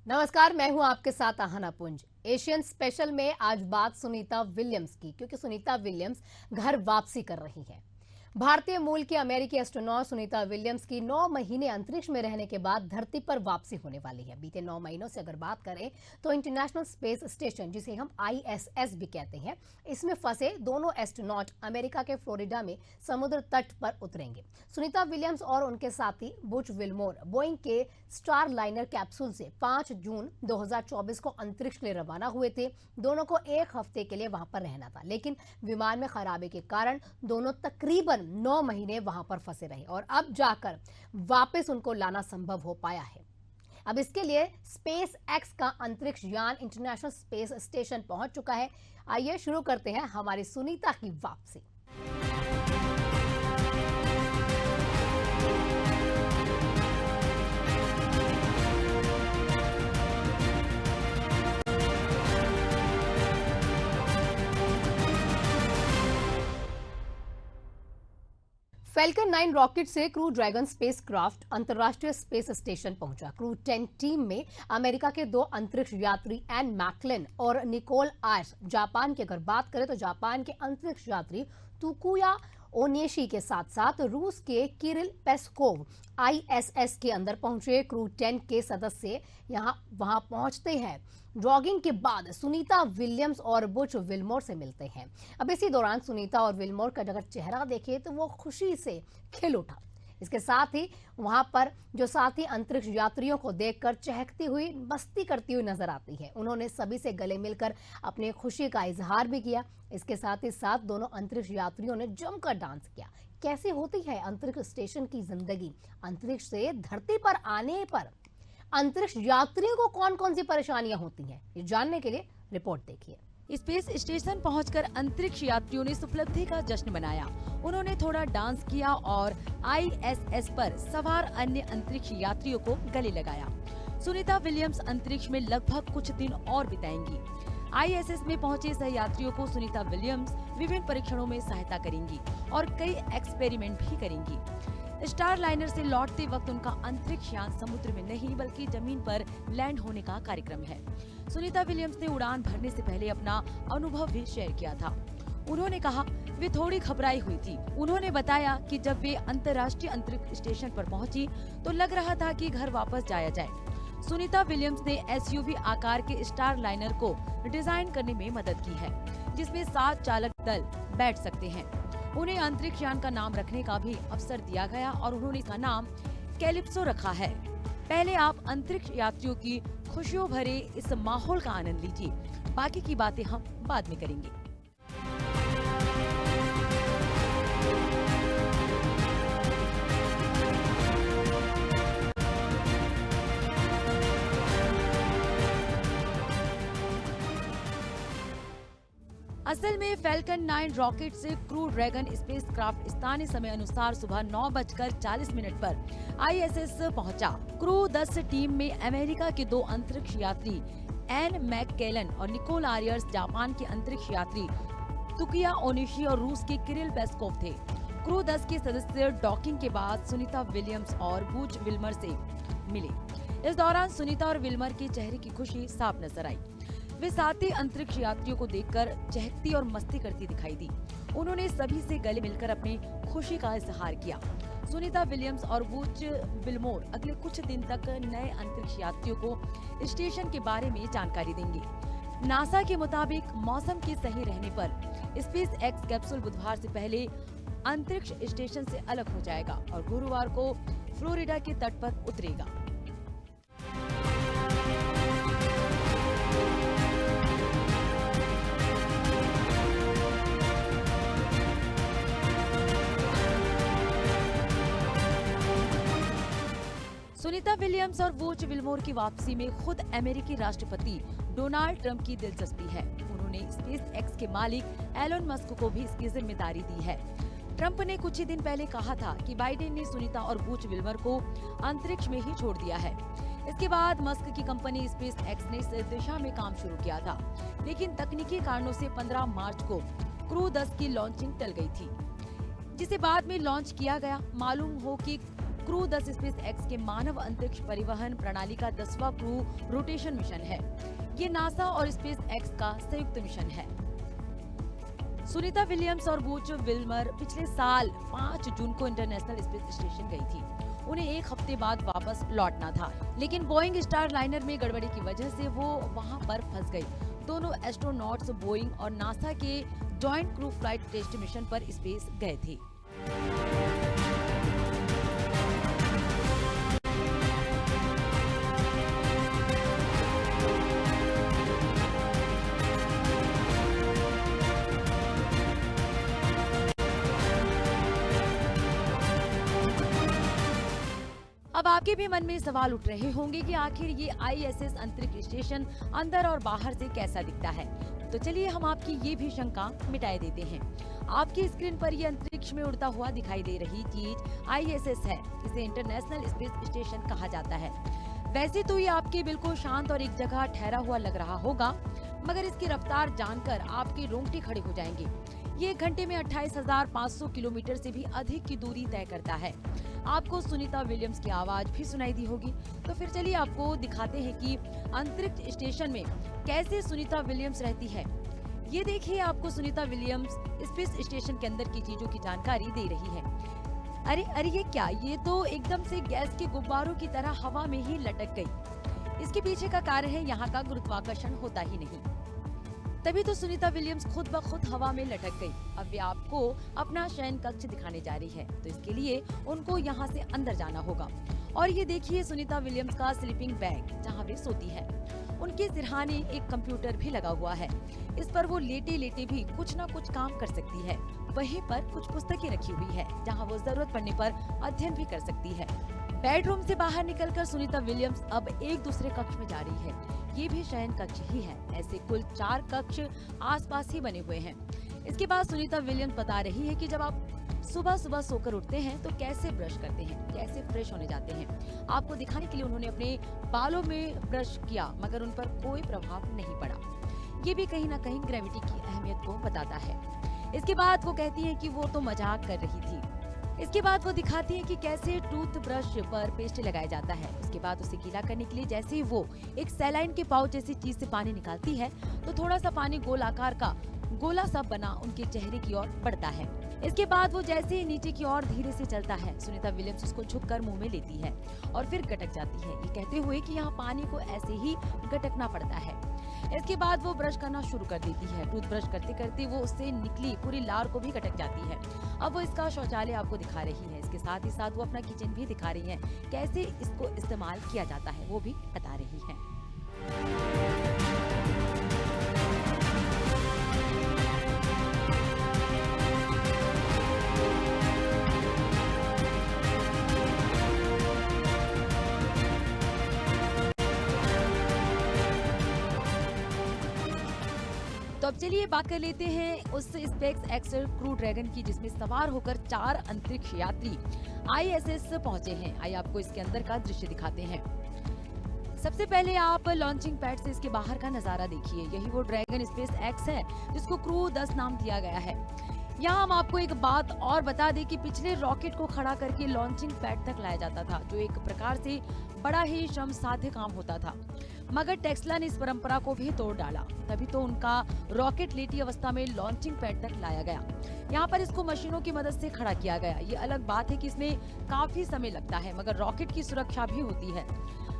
नमस्कार, मैं हूं आपके साथ आहना पुंज। एशियन स्पेशल में आज बात सुनीता विलियम्स की, क्योंकि सुनीता विलियम्स घर वापसी कर रही हैं। भारतीय मूल की अमेरिकी एस्ट्रोनॉट सुनीता विलियम्स की 9 महीने अंतरिक्ष में रहने के बाद धरती पर वापसी होने वाली है। बीते 9 महीनों से अगर बात करें तो इंटरनेशनल स्पेस स्टेशन, जिसे हम ISS भी कहते हैं, इसमें फंसे दोनों एस्ट्रोनॉट अमेरिका के फ्लोरिडा में समुद्र तट पर उतरेंगे। सुनीता विलियम्स और उनके साथी बुच विल्मोर बोइंग के स्टार लाइनर कैप्सूल से 5 जून 2024 को अंतरिक्ष के लिए रवाना हुए थे। दोनों को एक हफ्ते के लिए वहां पर रहना था, लेकिन विमान में खराबी के कारण दोनों तकरीबन 9 महीने वहां पर फंसे रहे और अब जाकर वापस उनको लाना संभव हो पाया है। अब इसके लिए स्पेस एक्स का अंतरिक्ष यान इंटरनेशनल स्पेस स्टेशन पहुंच चुका है। आइए शुरू करते हैं हमारी सुनीता की वापसी। फैल्कन 9 रॉकेट से क्रू ड्रैगन स्पेसक्राफ्ट अंतर्राष्ट्रीय स्पेस स्टेशन पहुंचा। क्रू 10 टीम में अमेरिका के 2 अंतरिक्ष यात्री एन मैकलिन और निकोल आयर्स। जापान की अगर बात करें तो जापान के अंतरिक्ष यात्री तुकुया ओनेशी के साथ साथ रूस के किरिल पेस्कोव ISS के अंदर पहुंचे। क्रू 10 के सदस्य वहां पहुंचते हैं। जॉगिंग के बाद सुनीता विलियम्स और बुच विल्मोर से मिलते हैं। अब इसी दौरान सुनीता और विल्मोर का अगर चेहरा देखे तो वो खुशी से खिल उठा। इसके साथ ही वहां पर जो साथी अंतरिक्ष यात्रियों को देखकर चहकती हुई मस्ती करती हुई नजर आती है। उन्होंने सभी से गले मिलकर अपनी खुशी का इजहार भी किया। इसके साथ ही साथ दोनों अंतरिक्ष यात्रियों ने जमकर डांस किया। कैसे होती है अंतरिक्ष स्टेशन की जिंदगी? अंतरिक्ष से धरती पर आने पर अंतरिक्ष यात्रियों को कौन कौन सी परेशानियां होती हैं, ये जानने के लिए रिपोर्ट देखिए। स्पेस स्टेशन पहुंचकर अंतरिक्ष यात्रियों ने इस उपलब्धि का जश्न मनाया। उन्होंने थोड़ा डांस किया और ISS पर सवार अन्य अंतरिक्ष यात्रियों को गले लगाया। सुनीता विलियम्स अंतरिक्ष में लगभग कुछ दिन और बिताएंगी। ISS में पहुंचे सहयात्रियों को सुनीता विलियम्स विभिन्न परीक्षणों में सहायता करेंगी और कई एक्सपेरिमेंट भी करेंगी। स्टार लाइनर से लौटते वक्त उनका अंतरिक्ष यान समुद्र में नहीं बल्कि जमीन पर लैंड होने का कार्यक्रम है। सुनीता विलियम्स ने उड़ान भरने से पहले अपना अनुभव भी शेयर किया था। उन्होंने कहा वे थोड़ी घबराई हुई थी। उन्होंने बताया कि जब वे अंतर्राष्ट्रीय अंतरिक्ष स्टेशन पर पहुंची तो लग रहा था कि घर वापस जाया जाए। सुनीता विलियम्स ने SUV आकार के स्टार लाइनर को डिजाइन करने में मदद की है, जिसमें 7 चालक दल बैठ सकते हैं। उन्हें अंतरिक्ष यान का नाम रखने का भी अवसर दिया गया और उन्होंने इसका नाम कैलिप्सो रखा है। पहले आप अंतरिक्ष यात्रियों की खुशियों भरे इस माहौल का आनंद लीजिए। बाकी की बातें हम बाद में करेंगे। असल में फैल्कन 9 रॉकेट से क्रू ड्रैगन स्पेसक्राफ्ट स्थानीय समय अनुसार सुबह 9:40 पर ISS पहुंचा। क्रू 10 टीम में अमेरिका के 2 अंतरिक्ष यात्री एन मैककेलन और निकोल आयर्स, जापान के अंतरिक्ष यात्री तुकिया ओनेशी और रूस के किरिल पेस्कोव थे। क्रू 10 के सदस्य डॉकिंग के बाद सुनीता विलियम्स और बुच विल्मर से मिले। इस दौरान सुनीता और विल्मर के चेहरे की खुशी साफ नजर आई। वे साथी अंतरिक्ष यात्रियों को देखकर चहकती और मस्ती करती दिखाई दी। उन्होंने सभी से गले मिलकर अपनी खुशी का इजहार किया। सुनीता विलियम्स और बुच विल्मोर अगले कुछ दिन तक नए अंतरिक्ष यात्रियों को स्टेशन के बारे में जानकारी देंगे। नासा के मुताबिक मौसम के सही रहने पर स्पेस एक्स कैप्सूल बुधवार से पहले अंतरिक्ष स्टेशन से अलग हो जाएगा और गुरुवार को फ्लोरिडा के तट पर उतरेगा। सुनीता विलियम्स और बुच विल्मोर की वापसी में खुद अमेरिकी राष्ट्रपति डोनाल्ड ट्रंप की दिलचस्पी है। उन्होंने स्पेस एक्स के मालिक एलन मस्क को भी इसकी जिम्मेदारी दी है। ट्रंप ने कुछ ही दिन पहले कहा था कि बाइडेन ने सुनीता और बुच विल्मर को अंतरिक्ष में ही छोड़ दिया है। इसके बाद मस्क की कंपनी स्पेस एक्स ने इस दिशा में काम शुरू किया था, लेकिन तकनीकी कारणों से 15 मार्च को क्रू 10 की लॉन्चिंग टल गई थी, जिसे बाद में लॉन्च किया गया। मालूम हो कि क्रू 10 स्पेस एक्स के मानव अंतरिक्ष परिवहन प्रणाली का 10वां क्रू रोटेशन मिशन है। ये नासा और स्पेस एक्स का संयुक्त मिशन है। सुनीता विलियम्स और बूच विल्मर पिछले साल 5 जून को इंटरनेशनल स्पेस स्टेशन गई थी। उन्हें एक हफ्ते बाद वापस लौटना था, लेकिन बोइंग स्टार लाइनर में गड़बड़ी की वजह से वो वहां पर फंस गई। दोनों एस्ट्रोनॉट्स बोइंग और नासा के joint crew flight test mission पर स्पेस गए थे। अब आपके भी मन में सवाल उठ रहे होंगे कि आखिर ये ISS अंतरिक्ष स्टेशन अंदर और बाहर से कैसा दिखता है। तो चलिए हम आपकी ये भी शंका मिटाए देते हैं। आपकी स्क्रीन पर ये अंतरिक्ष में उड़ता हुआ दिखाई दे रही चीज ISS है। इसे इंटरनेशनल स्पेस स्टेशन कहा जाता है। वैसे तो ये आपके बिल्कुल शांत और एक जगह ठहरा हुआ लग रहा होगा, मगर इसकी रफ्तार जानकर आपके रोंगटे खड़े हो जाएंगे। ये एक घंटे में 28,500 किलोमीटर से भी अधिक की दूरी तय करता है। आपको सुनीता विलियम्स की आवाज भी सुनाई दी होगी। तो फिर चलिए आपको दिखाते हैं कि अंतरिक्ष स्टेशन में कैसे सुनीता विलियम्स रहती है। ये देखिए, आपको सुनीता विलियम्स स्पेस स्टेशन के अंदर की चीजों की जानकारी दे रही है। अरे ये क्या? ये तो एकदम से गैस के गुब्बारों की तरह हवा में ही लटक गई। इसके पीछे का कारण है यहाँ का गुरुत्वाकर्षण होता ही नहीं। तभी तो सुनीता विलियम्स खुद ब खुद हवा में लटक गई। अब वे आपको अपना शयन कक्ष दिखाने जा रही है, तो इसके लिए उनको यहाँ से अंदर जाना होगा। और ये देखिए सुनीता विलियम्स का स्लीपिंग बैग, जहाँ वे सोती है। उनके सिरहाने एक कंप्यूटर भी लगा हुआ है। इस पर वो लेटे लेटे भी कुछ न कुछ काम कर सकती है। वहीं पर कुछ पुस्तकें रखी हुई है, जहाँ वो जरूरत पड़ने पर अध्ययन भी कर सकती है। बेडरूम से बाहर निकलकर सुनीता विलियम्स अब एक दूसरे कक्ष में जा रही है। ये भी शयन कक्ष ही है। ऐसे कुल 4 कक्ष आसपास ही बने हुए हैं। इसके बाद सुनीता विलियम्स बता रही है कि जब आप सुबह सुबह सोकर उठते हैं तो कैसे ब्रश करते हैं, कैसे फ्रेश होने जाते हैं। आपको दिखाने के लिए उन्होंने अपने बालों में ब्रश किया, मगर उन पर कोई प्रभाव नहीं पड़ा। ये भी कहीं न कहीं ग्रेविटी की अहमियत को बताता है। इसके बाद वो कहती है कि वो तो मजाक कर रही थी। इसके बाद वो दिखाती है कि कैसे टूथ ब्रश पर पेस्ट लगाया जाता है। उसके बाद उसे गीला करने के लिए जैसे ही वो एक सैलाइन के पाउच जैसी चीज से पानी निकालती है, तो थोड़ा सा पानी गोल आकार का गोला सा बना उनके चेहरे की ओर बढ़ता है। इसके बाद वो जैसे ही नीचे की ओर धीरे से चलता है, सुनीता विलियम्स उसको झुककर मुंह में लेती है और फिर गटक जाती है, ये कहते हुए कि यहाँ पानी को ऐसे ही गटकना पड़ता है। इसके बाद वो ब्रश करना शुरू कर देती है। टूथ ब्रश करते करते वो उससे निकली पूरी लार को भी गटक जाती है। अब वो इसका शौचालय आपको दिखा रही है। इसके साथ ही साथ वो अपना किचन भी दिखा रही है, कैसे इसको इस्तेमाल किया जाता है वो भी बता रही है। तो अब चलिए बात कर लेते हैं उस स्पेस एक्स क्रू ड्रैगन की, जिसमें सवार होकर 4 अंतरिक्ष यात्री ISS पहुंचे हैं। आइए आपको इसके अंदर का दृश्य दिखाते हैं। सबसे पहले आप लॉन्चिंग पैड से इसके बाहर का नजारा देखिए। यही वो ड्रैगन स्पेस एक्स है जिसको क्रू 10 नाम दिया गया है। यहाँ हम आपको एक बात और बता दें कि पिछले रॉकेट को खड़ा करके लॉन्चिंग पैड तक लाया जाता था, जो एक प्रकार से बड़ा ही श्रम साध्य काम होता था। मगर टेस्ला ने इस परंपरा को भी तोड़ डाला। तभी तो उनका रॉकेट लेटी अवस्था में लॉन्चिंग पैड तक लाया गया। यहाँ पर इसको मशीनों की मदद से खड़ा किया गया। ये अलग बात है कि इसमें काफी समय लगता है, मगर रॉकेट की सुरक्षा भी होती है।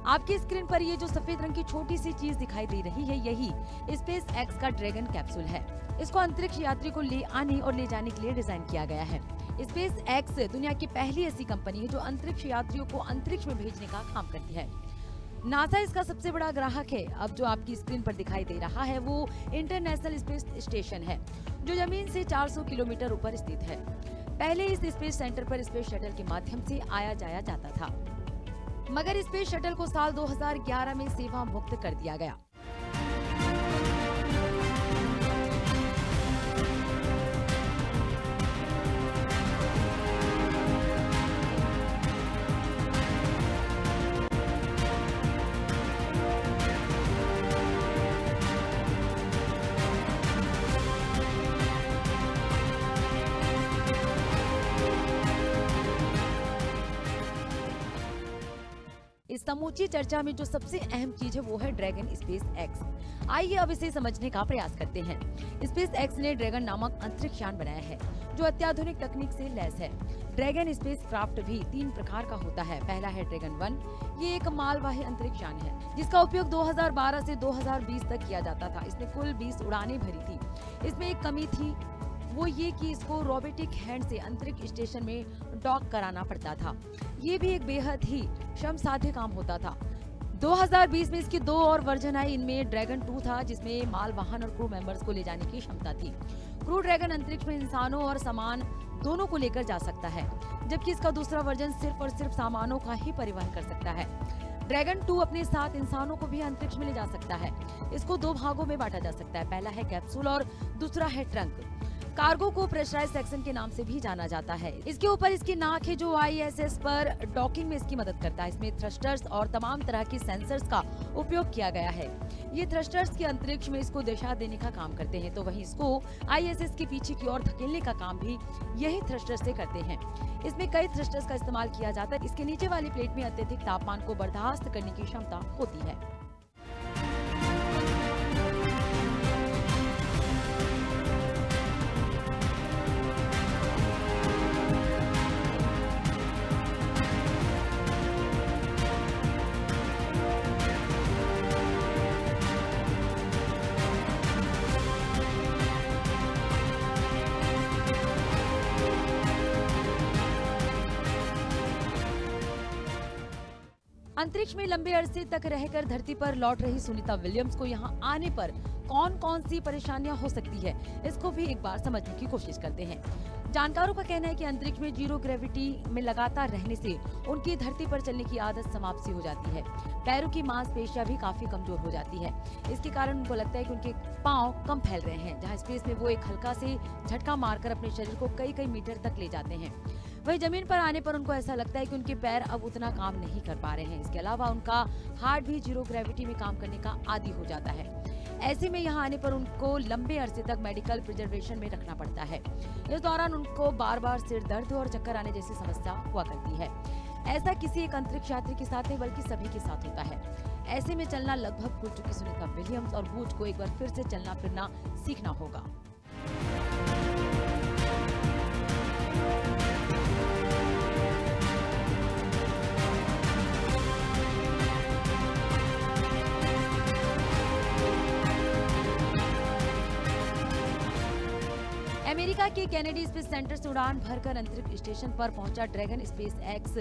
आपकी स्क्रीन पर ये जो सफेद रंग की छोटी सी चीज दिखाई दे रही है, यही स्पेस एक्स का ड्रैगन कैप्सूल है। इसको अंतरिक्ष यात्री को ले आने और ले जाने के लिए डिजाइन किया गया है। स्पेस एक्स दुनिया की पहली ऐसी कंपनी है जो अंतरिक्ष यात्रियों को अंतरिक्ष में भेजने का काम करती है। नासा इसका सबसे बड़ा ग्राहक है। अब जो आपकी स्क्रीन पर दिखाई दे रहा है वो इंटरनेशनल स्पेस स्टेशन है, जो जमीन से 400 किलोमीटर ऊपर स्थित है। पहले इस स्पेस सेंटर पर स्पेस शटल के माध्यम से आया जाया जाता था, मगर स्पेस शटल को साल 2011 में सेवा मुक्त कर दिया गया। इस समूची चर्चा में जो सबसे अहम चीज है वो है ड्रैगन स्पेस एक्स। आइए अब इसे समझने का प्रयास करते हैं। स्पेस एक्स ने ड्रैगन नामक अंतरिक्ष यान बनाया है जो अत्याधुनिक तकनीक से लैस है। ड्रैगन स्पेस क्राफ्ट भी 3 प्रकार का होता है। पहला है ड्रैगन 1। ये एक मालवाही अंतरिक्ष यान है जिसका उपयोग 2012 से 2020 तक किया जाता था। इसने कुल 20 उड़ानें भरी थी। इसमें एक कमी थी, वो ये कि इसको रोबोटिक हैंड से अंतरिक्ष स्टेशन में डॉक कराना पड़ता था। ये भी एक बेहद ही श्रमसाध्य काम होता था। 2020 में इसकी 2 और वर्जन आई। इनमें ड्रैगन 2 था जिसमें माल वाहन और क्रू मेंबर्स को ले जाने की क्षमता थी। क्रू ड्रैगन अंतरिक्ष में इंसानों और सामान दोनों को लेकर जा सकता है, जबकि इसका दूसरा वर्जन सिर्फ और सिर्फ सामानों का ही परिवहन कर सकता है। ड्रैगन 2 अपने साथ इंसानों को भी अंतरिक्ष में ले जा सकता है। इसको 2 भागों में बांटा जा सकता है। पहला है कैप्सूल और दूसरा है ट्रंक। कार्गो को प्रेशराइज सेक्शन के नाम से भी जाना जाता है। इसके ऊपर इसकी नाक है जो ISS पर डॉकिंग में इसकी मदद करता है। इसमें थ्रस्टर्स और तमाम तरह की सेंसर्स का उपयोग किया गया है। ये थ्रस्टर्स की अंतरिक्ष में इसको दिशा देने का काम करते हैं, तो वहीं इसको ISS के पीछे की ओर धकेलने का काम भी यही थ्रस्टर्स से करते हैं। इसमें कई थ्रस्टर्स का इस्तेमाल किया जाता है। इसके नीचे वाली प्लेट में अत्यधिक तापमान को बर्दाश्त करने की क्षमता होती है। अंतरिक्ष में लंबे अरसे तक रहकर धरती पर लौट रही सुनीता विलियम्स को यहाँ आने पर कौन कौन सी परेशानियां हो सकती है, इसको भी एक बार समझने की कोशिश करते हैं। जानकारों का कहना है कि अंतरिक्ष में जीरो ग्रेविटी में लगातार रहने से उनकी धरती पर चलने की आदत समाप्त सी हो जाती है। पैरों की मांसपेशियां भी काफी कमजोर हो जाती है। इसके कारण उनको लगता है कि उनके पांव कम फैल रहे हैं। जहां स्पेस में वो एक हल्का से झटका मारकर अपने शरीर को कई कई मीटर तक ले जाते हैं, वही जमीन पर आने पर उनको ऐसा लगता है कि उनके पैर अब उतना काम नहीं कर पा रहे हैं। इसके अलावा उनका हार्ट भी जीरो ग्रेविटी में काम करने का आदी हो जाता है। ऐसे में यहाँ आने पर उनको लंबे अरसे तक मेडिकल प्रिजर्वेशन में रखना पड़ता है। इस दौरान उनको बार बार सिर दर्द और चक्कर आने जैसी समस्या हुआ करती है। ऐसा किसी एक अंतरिक्ष यात्री के साथ नहीं बल्कि सभी के साथ होता है। ऐसे में चलना लगभग भूल चुकी सुनीता विलियम्स और बूच को एक बार फिर से चलना फिरना सीखना होगा। अमेरिका के केनेडी स्पेस सेंटर से उड़ान भरकर अंतरिक्ष स्टेशन पर पहुंचा dragon space x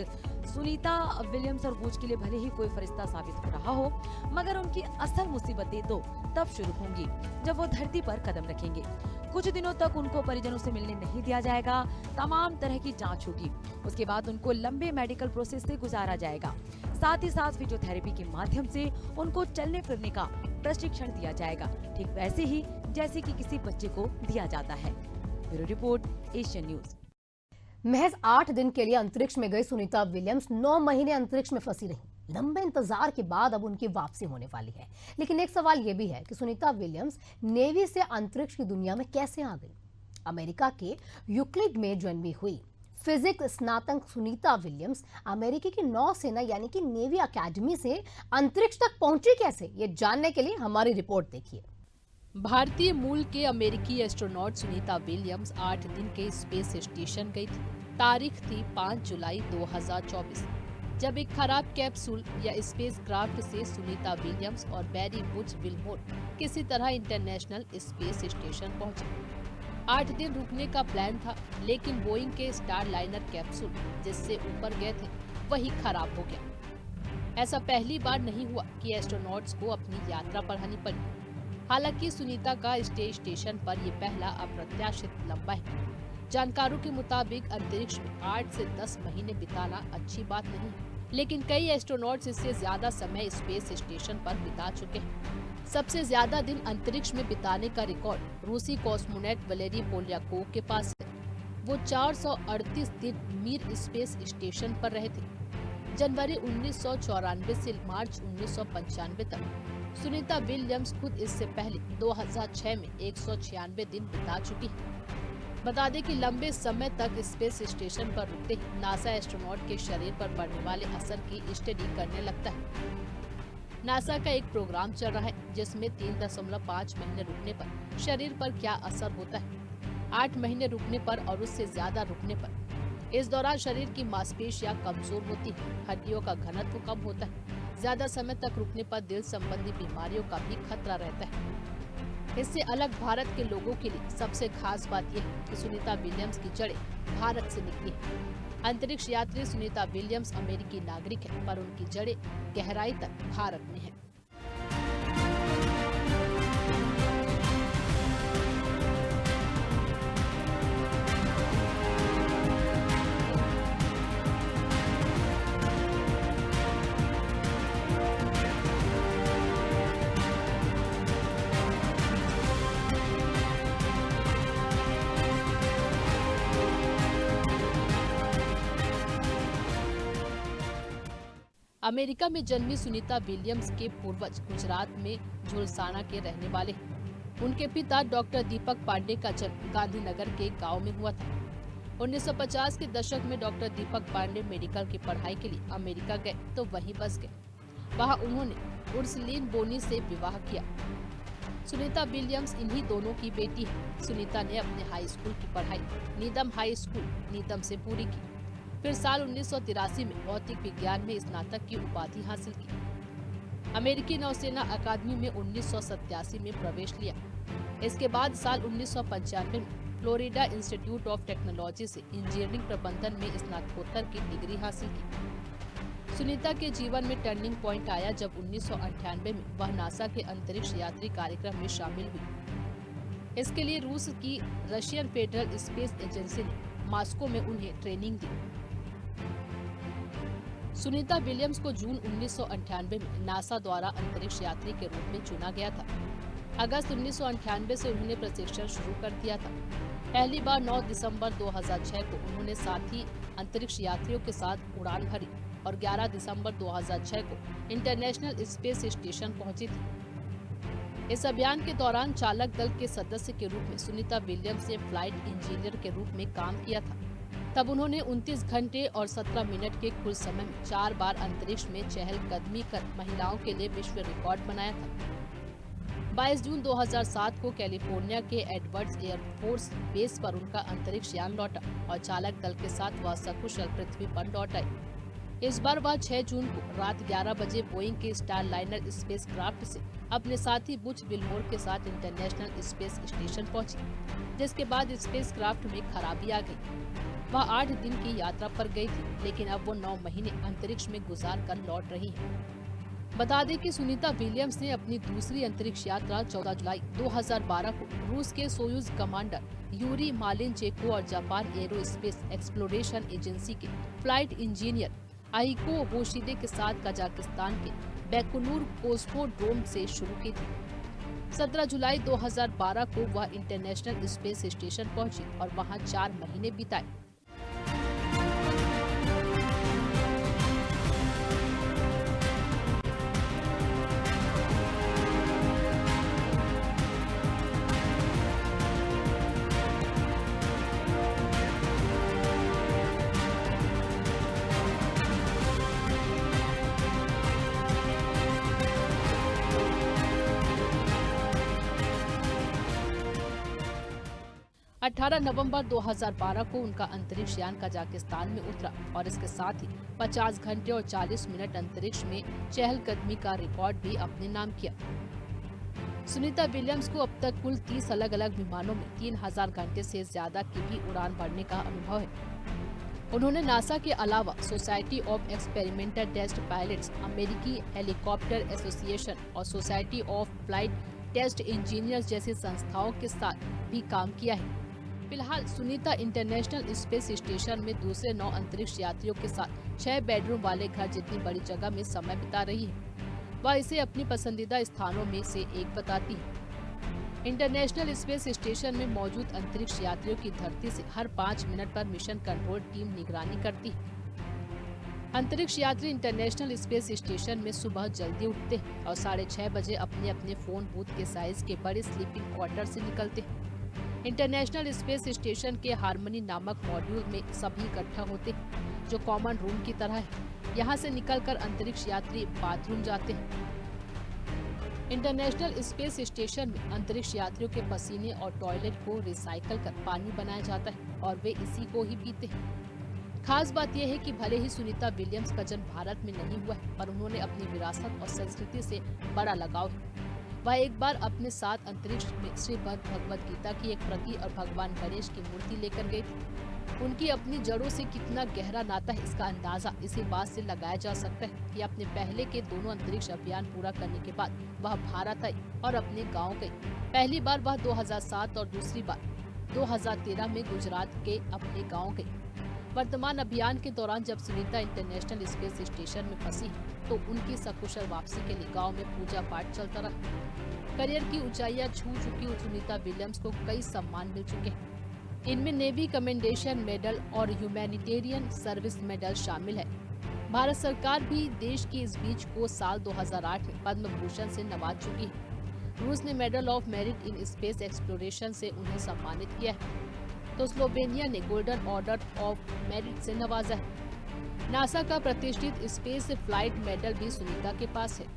Sunita Williams और बूच के लिए भले ही कोई फरिश्ता साबित हो रहा हो, मगर उनकी असल मुसीबतें तो तब शुरू होंगी जब वो धरती पर कदम रखेंगे। कुछ दिनों तक उनको परिजनों से मिलने नहीं दिया जाएगा। तमाम तरह की जांच होगी। उसके बाद उनको लंबे मेडिकल प्रोसेस से गुजारा जाएगा। साथ ही साथ फिजियोथेरेपी के माध्यम से उनको चलने फिरने का प्रशिक्षण दिया जाएगा, ठीक वैसे ही जैसे कि किसी बच्चे को दिया जाता है। Bureau report, Asian news. महज 8 दिन के लिए अंतरिक्ष में गई सुनीता विलियम्स 9 महीने अंतरिक्ष में फंसी रही। लंबे इंतजार के बाद अब उनकी वापसी होने वाली है। लेकिन एक सवाल यह भी है कि सुनीता विलियम्स नेवी से अंतरिक्ष की दुनिया में कैसे आ गई। अमेरिका के यूक्लिड में जन्मी हुई फिजिक्स स्नातक सुनीता विलियम्स अमेरिकी की नौसेना यानी कि नेवी अकेडमी से अंतरिक्ष तक पहुंची कैसे, ये जानने के लिए हमारी रिपोर्ट देखिए। भारतीय मूल के अमेरिकी एस्ट्रोनॉट सुनीता विलियम्स 8 दिन के स्पेस स्टेशन गई थी। तारीख थी 5 जुलाई 2024, जब एक खराब कैप्सूल या स्पेस क्राफ्ट से सुनीता विलियम्स और बैरी वुड्स विलमोर किसी तरह इंटरनेशनल स्पेस स्टेशन पहुंचे। 8 दिन रुकने का प्लान था, लेकिन बोइंग के स्टार लाइनर कैप्सूल जिससे ऊपर गए थे वही खराब हो गया। ऐसा पहली बार नहीं हुआ कि एस्ट्रोनॉट्स को अपनी यात्रा बढ़ानी पड़ी। हालांकि सुनीता का स्टेशन पर ये पहला अप्रत्याशित लंबा है। जानकारों के मुताबिक अंतरिक्ष में 8 से 10 महीने बिताना अच्छी बात नहीं, लेकिन कई एस्ट्रोनॉट्स इससे ज्यादा समय स्पेस स्टेशन पर बिता चुके हैं। सबसे ज्यादा दिन अंतरिक्ष में बिताने का रिकॉर्ड रूसी कॉस्मोनॉट वलेरी पोल्याकोव के पास है। वो 438 दिन मिर स्पेस स्टेशन पर रहे थे। जनवरी 1994 से मार्च 1995 तक। सुनीता विलियम्स खुद इससे पहले 2006 में 196 दिन बिता चुकी है। बता दें कि लंबे समय तक स्पेस स्टेशन पर रुकते ही नासा एस्ट्रोनॉट के शरीर पर पड़ने वाले असर की स्टडी करने लगता है। नासा का एक प्रोग्राम चल रहा है जिसमें 3.5 महीने रुकने पर शरीर पर क्या असर होता है, 8 महीने रुकने पर और उससे ज्यादा रुकने पर। इस दौरान शरीर की मांसपेशियां कमजोर होती है, हड्डियों का घनत्व कम होता है। ज्यादा समय तक रुकने पर दिल संबंधी बीमारियों का भी खतरा रहता है। इससे अलग भारत के लोगों के लिए सबसे खास बात यह है कि सुनीता विलियम्स की जड़ें भारत से निकली है। अंतरिक्ष यात्री सुनीता विलियम्स अमेरिकी नागरिक है, पर उनकी जड़ें गहराई तक भारत में है। अमेरिका में जन्मी सुनीता विलियम्स के पूर्वज गुजरात में झुलसाना के रहने वाले हैं। उनके पिता डॉक्टर दीपक पांडे का जन्म गांधीनगर के गांव में हुआ था। 1950 के दशक में डॉक्टर दीपक पांडे मेडिकल की पढ़ाई के लिए अमेरिका गए तो वहीं बस गए। वहां उन्होंने उर्सलीन बोनी से विवाह किया। सुनीता विलियम्स इन्हीं दोनों की बेटी है। सुनीता ने अपने हाई स्कूल की पढ़ाई नीदम हाई स्कूल नीदम से पूरी की। फिर साल 1983 में भौतिक विज्ञान में स्नातक की उपाधि हासिल की। अमेरिकी नौसेना अकादमी में 1987 में प्रवेश लिया। इसके बाद साल 1995 में फ्लोरिडा इंस्टीट्यूट ऑफ टेक्नोलॉजी से इंजीनियरिंग प्रबंधन में स्नातकोत्तर की डिग्री हासिल की। सुनीता के जीवन में टर्निंग पॉइंट आया जब 1998 में वह नासा के अंतरिक्ष यात्री कार्यक्रम में शामिल हुई। इसके लिए रूस की रशियन फेडरल स्पेस एजेंसी ने मॉस्को में उन्हें ट्रेनिंग दी। सुनीता विलियम्स को जून 1998 में नासा द्वारा अंतरिक्ष यात्री के रूप में चुना गया था। अगस्त 1998 से उन्होंने प्रशिक्षण शुरू कर दिया था। पहली बार 9 दिसंबर 2006 को उन्होंने साथी अंतरिक्ष यात्रियों के साथ उड़ान भरी और 11 दिसंबर 2006 को इंटरनेशनल स्पेस स्टेशन पहुंची थी। इस अभियान के दौरान चालक दल के सदस्य के रूप में सुनीता विलियम्स ने फ्लाइट इंजीनियर के रूप में काम किया था। तब उन्होंने 29 घंटे और 17 मिनट के कुल समय में 4 बार अंतरिक्ष में चहलकदमी कर महिलाओं के लिए विश्व रिकॉर्ड बनाया था। 22 जून 2007 को कैलिफोर्निया के एडवर्ड्स एयरफोर्स बेस पर उनका अंतरिक्ष यान लौटा और चालक दल के साथ वह सकुशल पृथ्वी पर लौट आई। इस बार वह 6 जून को रात 11 बजे बोइंग के स्टारलाइनर स्पेसक्राफ्ट से अपने साथी बुच विल्मोर के साथ इंटरनेशनल स्पेस स्टेशन पहुंची, जिसके बाद स्पेसक्राफ्ट में खराबी आ गई। वह 8 दिन की यात्रा पर गई थी, लेकिन अब वो 9 महीने अंतरिक्ष में गुजार कर लौट रही है। बता दें कि सुनीता विलियम्स ने अपनी दूसरी अंतरिक्ष यात्रा 14 जुलाई 2012 को रूस के सोयूज कमांडर यूरी मालिनचेको और जापान एरोस्पेस एक्सप्लोरेशन एजेंसी के फ्लाइट इंजीनियर आइको होशिदे के साथ कजाकिस्तान के बैकुनूर कोस्मोड्रोम से शुरू की थी। 17 जुलाई 2012 को वह इंटरनेशनल स्पेस स्टेशन पहुंची और वहां 4 महीने बिताए। अठारह नवंबर 2012 को उनका अंतरिक्ष यान कजाकिस्तान में उतरा और इसके साथ ही 50 घंटे और 40 मिनट अंतरिक्ष में चहलकदमी का रिकॉर्ड भी अपने नाम किया। सुनीता विलियम्स को अब तक कुल 30 अलग अलग विमानों में 3000 घंटे से ज्यादा की भी उड़ान भरने का अनुभव है। उन्होंने नासा के अलावा society of experimental test pilots, अमेरिकी हेलीकॉप्टर एसोसिएशन और society of flight test engineers जैसी संस्थाओं के साथ भी काम किया है। फिलहाल सुनीता इंटरनेशनल स्पेस स्टेशन में दूसरे 9 अंतरिक्ष यात्रियों के साथ 6 बेडरूम वाले घर जितनी बड़ी जगह में समय बिता रही है। वह इसे अपनी पसंदीदा स्थानों में से एक बताती है। इंटरनेशनल स्पेस स्टेशन में मौजूद अंतरिक्ष यात्रियों की धरती से हर 5 मिनट पर मिशन कंट्रोल टीम निगरानी करती है। अंतरिक्ष यात्री इंटरनेशनल स्पेस स्टेशन में सुबह जल्दी उठते हैं और 6:30 बजे अपने अपने फोन बूथ के साइज के बड़े स्लीपिंग क्वार्टर से निकलते हैं। इंटरनेशनल स्पेस स्टेशन के हार्मनी नामक मॉड्यूल में सभी इकट्ठा होते हैं, जो कॉमन रूम की तरह है। यहाँ से निकलकर अंतरिक्ष यात्री बाथरूम जाते हैं। इंटरनेशनल स्पेस स्टेशन में अंतरिक्ष यात्रियों के पसीने और टॉयलेट को रिसाइकल कर पानी बनाया जाता है और वे इसी को ही पीते हैं। खास बात यह है कि भले ही सुनीता विलियम्स का जन्म भारत में नहीं हुआ है, पर उन्होंने अपनी विरासत और संस्कृति से बड़ा लगाव है। वह एक बार अपने साथ अंतरिक्ष में श्रीमद् भगवद गीता की एक प्रति और भगवान गणेश की मूर्ति लेकर गए थे। उनकी अपनी जड़ों से कितना गहरा नाता है, इसका अंदाजा इसी बात से लगाया जा सकता है कि अपने पहले के दोनों अंतरिक्ष अभियान पूरा करने के बाद वह भारत आई और अपने गांव गई। पहली बार वह 2007 और दूसरी बार 2013 में गुजरात के अपने गांव गई। वर्तमान अभियान के दौरान जब सुनीता इंटरनेशनल स्पेस स्टेशन में फंसी तो उनकी सकुशल वापसी के लिए गांव में पूजा पाठ चलता रहा। करियर की ऊंचाइयां छू चुकी सुनीता विलियम्स को कई सम्मान मिल चुके हैं। इनमें नेवी कमेंडेशन मेडल और ह्यूमैनिटेरियन सर्विस मेडल शामिल है। भारत सरकार भी देश की इस बीच को साल 2008 में पद्म भूषण से नवाज चुकी है। रूस ने medal of merit in space exploration से उन्हें सम्मानित किया है, तो स्लोवेनिया ने गोल्डन ऑर्डर ऑफ मेरिट से नवाजा है। नासा का प्रतिष्ठित स्पेस फ्लाइट मेडल भी सुनीता के पास है।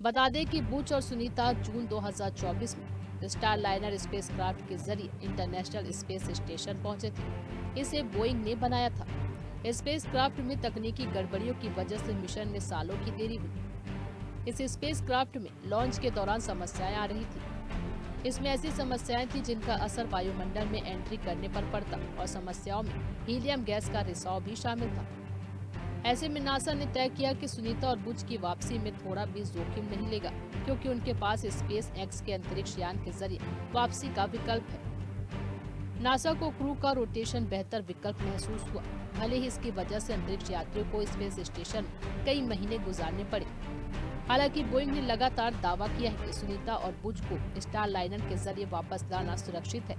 बता दें कि बुच और सुनीता जून 2024 में स्टार लाइनर स्पेसक्राफ्ट के जरिए इंटरनेशनल स्पेस स्टेशन पहुंचे थे। इसे बोइंग ने बनाया था। स्पेसक्राफ्ट में तकनीकी गड़बड़ियों की वजह से मिशन में सालों की देरी हुई। इस स्पेसक्राफ्ट में लॉन्च के दौरान समस्याएं आ रही थी। इसमें ऐसी समस्याएं थी जिनका असर वायुमंडल में एंट्री करने पर पड़ता और समस्याओं में हीलियम गैस का रिसाव भी शामिल था। ऐसे में नासा ने तय किया कि सुनीता और बुच की वापसी में थोड़ा भी जोखिम नहीं लेगा, क्योंकि उनके पास स्पेस एक्स के अंतरिक्ष यान के जरिए वापसी का विकल्प है। नासा को क्रू का रोटेशन बेहतर विकल्प महसूस हुआ, भले ही इसकी वजह से अंतरिक्ष यात्रियों को स्पेस स्टेशन में कई महीने गुजारने पड़े। हालांकि बोइंग ने लगातार दावा किया है कि सुनीता और बुच को स्टार लाइनर के जरिए वापस लाना सुरक्षित है।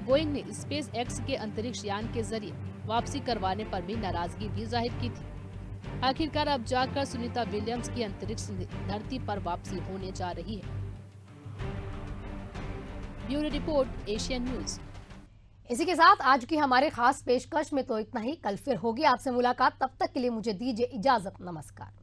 बोइंग ने स्पेस एक्स के अंतरिक्ष यान के जरिए वापसी करवाने पर भी नाराजगी भी जाहिर की थी। आखिरकार अब जाकर सुनीता विलियम्स की अंतरिक्ष धरती पर वापसी होने जा रही है। Bureau report, Asian news. इसी के साथ आज की हमारे खास पेशकश में तो इतना ही। कल फिर होगी आपसे मुलाकात, तब तक के लिए मुझे दीजिए इजाजत। नमस्कार।